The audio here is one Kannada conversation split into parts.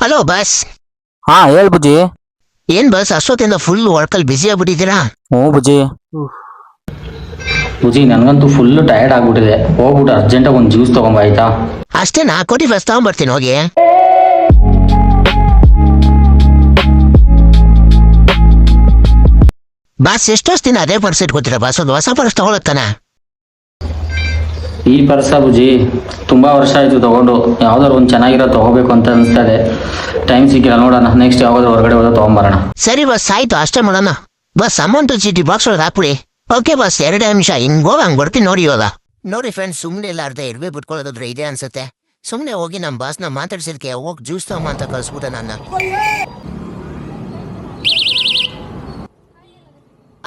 Hello bus. ಹಾ ಹೇಳ್ ಬುಜ್ಜಿ. ಏನ್ ಬಸ್ ಅಷ್ಟೊತ್ತಿಂದ ಫುಲ್ ವರ್ಕಲ್ಲಿ ಬಿಸಿ ಆಗ್ಬಿಟ್ಟಿದ್ದೀರಾ? ಹ್ಞೂ ಬುಜ್ಜಿ. ಬುಜ್ಜಿ ನನಗಂತೂ ಫುಲ್ ಟಯರ್ಡ್ ಆಗ್ಬಿಟ್ಟಿದೆ. ಹೋಗ್ಬಿಟ್ಟು ಅರ್ಜೆಂಟಾಗಿ ಒಂದು ಜ್ಯೂಸ್ ತಗೊಂಬ ಆಯ್ತಾ? ಅಷ್ಟೇನಾ? ಕೊಡಿ ಬಸ್, ತಗೊಂಬರ್ತೀನಿ ಹೋಗಿ. ಬಾಸ್, ಎಷ್ಟು ವರ್ಷದಿಂದ ಅದೇ ಪರ್ಸ್ ಇಟ್ಕೊತೀರಾ ಬಾಸ್? ಒಂದು ಹೊಸ ಪರ್ಸ್ ತಗೊಳತ್ತಾನ. ಈ ಪರ್ಸ ಬುಜ್ಜಿ ತುಂಬಾ ವರ್ಷ ಆಯ್ತು ತಗೊಂಡು. ಯಾವ್ದಾದ್ರು ಒಂದು ಚೆನ್ನಾಗಿರೋ ತಗೋಬೇಕು ಅಂತ ಅನಿಸ್ತಾ ಇದೆ. ಟೈಮ್ ಸಿಕ್ಕಿಲ್ಲ, ನೋಡೋಣ ನೆಕ್ಸ್ಟ್ ಯಾವ್ದಾದ್ರು ಹೊರಗಡೆ ಹೋದ ತಗೊಂಬರೋಣ. ಸರಿ ಬಸ್, ಆಯ್ತು, ಅಷ್ಟೇ ಮಾಡೋಣ. ಬಸ್, ಅಮೌಂಟ್ ಚೀಟಿ ಬಾಕ್ಸ್ ಒಳಗೆ ಹಾಕ್ಬಿಡಿ. ಓಕೆ ಬಸ್, 2 ನಿಮಿಷ ಹಿಂಗ್ ಹೋಗ ಹಂಗ್ ಬರ್ತೀನಿ ನೋಡಿ ಇವಾಗ. ನೋಡಿ ಫ್ರೆಂಡ್ಸ್, ಸುಮ್ಮನೆ ಎಲ್ಲ ಅರ್ಧ ಇರ್ಬೇ ಬಿಟ್ಕೊಳ್ಳೋದಾದ್ರೆ ಇದೆ ಅನ್ಸುತ್ತೆ. ಸುಮ್ಮನೆ ಹೋಗಿ ನಮ್ಮ ಬಾಸ್ನ ಮಾತಾಡ್ಸಿರ್ಕೆ ಹೋಗಿ ಜ್ಯೂಸ್ ತಗೊಂಬ ಅಂತ ಕಳ್ಸ್ಬಿಟ್ಟೆ ನನ್ನ.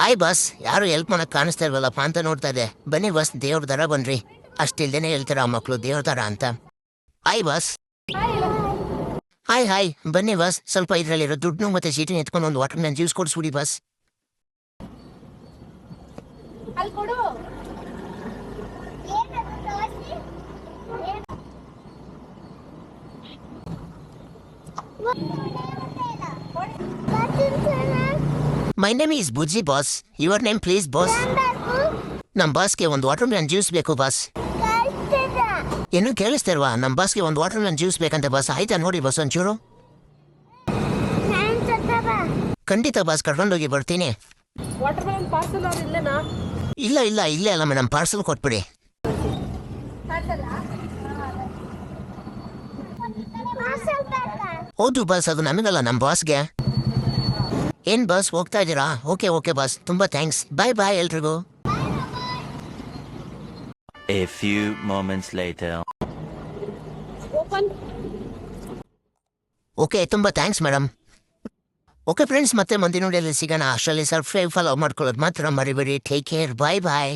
ಆಯ್ ಬಸ್, ಯಾರು ಹೆಲ್ಪ್ ಮಾಡಕ್ ಕಾಣಿಸ್ತಾ ಇಲ್ವಲ್ಲಪ್ಪ ಅಂತ ನೋಡ್ತಾ ಇದೆ. ಬನ್ನಿ ಬಸ್, ದೇವ್ರ ದರ ಬನ್ರಿ. ಅಷ್ಟಿಲ್ದೇನೆ ಹೇಳ್ತಾರ ಆ ಮಕ್ಳು ದೇವ್ರ ದರ ಅಂತ. ಆಯ್ ಬಸ್. ಹಾಯ್ ಬನ್ನಿ ಬಸ್, ಸ್ವಲ್ಪ ಇದ್ರಲ್ಲಿರೋ ದುಡ್ಡು ಮತ್ತೆ ಚೀಟಿನ ಎತ್ಕೊಂಡು ಒಂದು ವಾಟರ್ ಮ್ಯಾನ್ ಜ್ಯೂಸ್ ಕೊಡಿಸ್ಬಿಡಿ boss. My name is Bujji boss. Your name please boss. ನಮ್ಮ ಬಾಸ್ಗೆ ಒಂದು ವಾಟರ್ ಮ್ಯಾನ್ ಜ್ಯೂಸ್ ಬೇಕು ಬಾಸ್. ಏನು ಕೇಳಿಸ್ತಿಲ್ವಾ? ನಮ್ಮ ಬಾಸ್ಗೆ ಒಂದು ವಾಟರ್ ಮ್ಯಾನ್ ಜ್ಯೂಸ್ ಬೇಕಂತೆ ಬಾಸ್. ಆಯ್ತಾ ನೋಡಿ ಬಸ್ ಒಂಚೂರು. ಖಂಡಿತ ಬಾಸ್, ಕರ್ಕೊಂಡೋಗಿ ಬರ್ತೀನಿ. ಇಲ್ಲ ಇಲ್ಲೇ ಅಲ್ಲ ಮೇಡಮ್, ಪಾರ್ಸಲ್ ಕೊಟ್ಬಿಡಿ. ಹೌದು ಬಸ್, ಅದು ನಮಗಲ್ಲ, ನಮ್ಮ ಬಾಸ್ಗೆ. ಏನ್ ಬಸ್, ಹೋಗ್ತಾ ಇದ್ದೀರಾ? ಓಕೆ ಬಸ್, ತುಂಬಾ ಥ್ಯಾಂಕ್ಸ್. ಬಾಯ್ ಎಲ್ರಿಗೂ. A few moments later. Okay, ತುಂಬಾ ಥ್ಯಾಂಕ್ಸ್ ಮೇಡಮ್. ಓಕೆ ಫ್ರೆಂಡ್ಸ್, ಮತ್ತೆ ಮುಂದಿನ ವಿಡಿಯೋದಲ್ಲಿ ಸಿಗೋಣ. ಅಷ್ಟರಲ್ಲಿ ಸಬ್ಸ್ಕ್ರೈಬ್ ಫಾಲೋ ಮಾಡ್ಕೊಳ್ಳೋದು ಮಾತ್ರ ಮರಿಬೇಡಿ. ಟೇಕ್ ಕೇರ್, ಬಾಯ್.